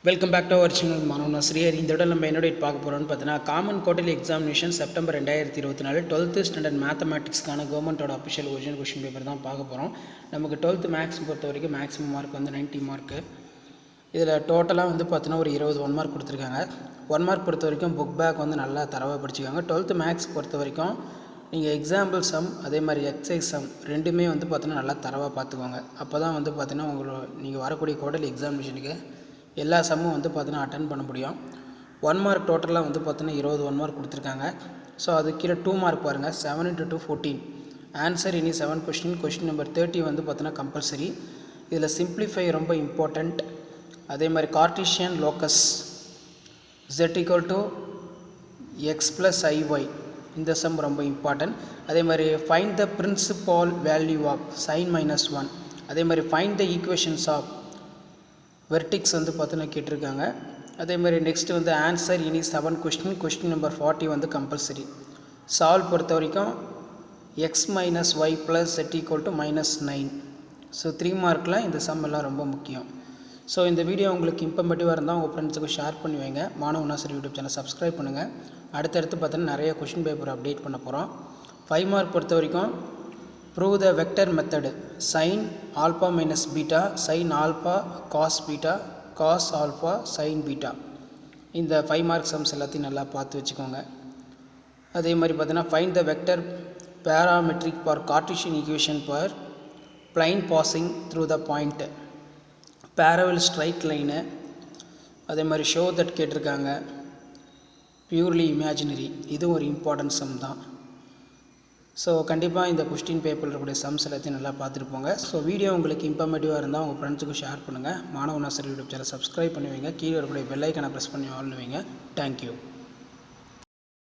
Welcome back to our channel. மாணவன் ஆசிரியர். இந்த இடம் நம்ம என்னோட பார்க்க போகிறோம்னு பார்த்தீங்கன்னா, common quarterly examination September 2024 12th standard மேத்தமேட்டிக்ஸ்க்கான கவர்மெண்ட்டோட அஃபிஷியல் ஒரிஜினல் கொஷின் பேப்பர் தான் பார்க்க போகிறோம். நமக்கு 12th மேக்ஸ் பொறுத்த வரைக்கும் மேக்ஸிமம் மார்க் வந்து 90 மார்க்கு. இதில் டோட்டலாக வந்து பார்த்தீங்கன்னா ஒரு 20 1 மார்க் கொடுத்துருக்காங்க. 1 மார்க் பொறுத்த வரைக்கும் புக் பேக் வந்து நல்லா தரவாக படிச்சுக்காங்க. 12th மேக்ஸ் பொறுத்த வரைக்கும் நீங்கள் எக்ஸாம்பிள் சம் அதே மாதிரி எக்ஸைஸ் சம் ரெண்டுமே வந்து பார்த்தீங்கன்னா நல்லா தரவாக பார்த்துக்கோங்க. அப்போ தான் வந்து பார்த்தீங்கன்னா நீங்கள் வரக்கூடிய குவார்டர்லி எக்ஸாமினேஷனுக்கு எல்லா சம்மும் வந்து பார்த்தீங்கன்னா அட்டன் பண்ண முடியும். 1 மார்க் டோட்டலாக வந்து பார்த்தீங்கன்னா 20 1 மார்க் கொடுத்துருக்காங்க. ஸோ அது கீழே 2 மார்க் பாருங்கள். 7 × 2 14. ஆன்சர் இனி 7 கொஸ்டின் நம்பர் 30 வந்து பார்த்தீங்கன்னா கம்பல்சரி. இதில் சிம்பிளிஃபை ரொம்ப இம்பார்ட்டண்ட். அதே மாதிரி Cartesian locus z = x + iy இந்த சம் ரொம்ப இம்பார்ட்டன்ட். அதே மாதிரி find the principal value of sin -1. அதே மாதிரி find the equations of vertex வந்து பார்த்தீங்கன்னா கேட்டிருக்காங்க. அதே மாதிரி நெக்ஸ்ட் வந்து ஆன்சர் இனி 7 கொஸ்டின் நம்பர் 40 வந்து கம்பல்சரி. சால்வ் பொறுத்த வரைக்கும் x - y + z = -9. ஸோ 3 மார்க்கில் இந்த சம் எல்லாம் ரொம்ப முக்கியம். ஸோ இந்த வீடியோ உங்களுக்கு இன்ஃபர்மேட்டிவாக இருந்தால் உங்கள் ஃப்ரெண்ட்ஸுக்கு ஷேர் பண்ணி வைங்க. மாணவன் ஆசிரியர் யூடியூப் சேனல் சப்ஸ்கிரைப் பண்ணுங்கள். அடுத்தடுத்து பார்த்தீங்கன்னா நிறைய கொஷின் பேப்பர் அப்டேட் பண்ண போகிறோம். 5 மார்க் பொறுத்த வரைக்கும் prove the vector method sin α - β sin α cos β cos α sin β. இந்த 5 மார்க் சம்ஸ் எல்லாத்தையும் நல்லா பார்த்து வச்சுக்கோங்க. அதே மாதிரி பார்த்தீங்கன்னா find the vector parametric for Cartesian equation for plane passing through the point parallel straight line. அதே மாதிரி ஷோ தட் கேட்டிருக்காங்க. பியூர்லி இமேஜினரி இதுவும் ஒரு இம்பார்ட்டன்ட் சம் தான். ஸோ கண்டிப்பாக இந்த கொஸ்டின் பேப்பரில் இருக்கக்கூடிய சம்ஸ் எல்லாத்தையும் நல்லா பார்த்துட்டு போங்க. ஸோ வீடியோ உங்களுக்கு இன்ஃபர்மேட்டிவாக இருந்தால் உங்கள் ஃப்ரெண்ட்ஸுக்கு ஷேர் பண்ணுங்கள். மாணவன் ஆசிரியர் யூடியூப் சேனல் சப்ஸ்கிரைப் பண்ணி வைங்க. கீழே இருக்கக்கூடிய பெல் ஐக்கனை ப்ரெஸ் பண்ணி ஆல்னு வைங்க. தேங்க்யூ.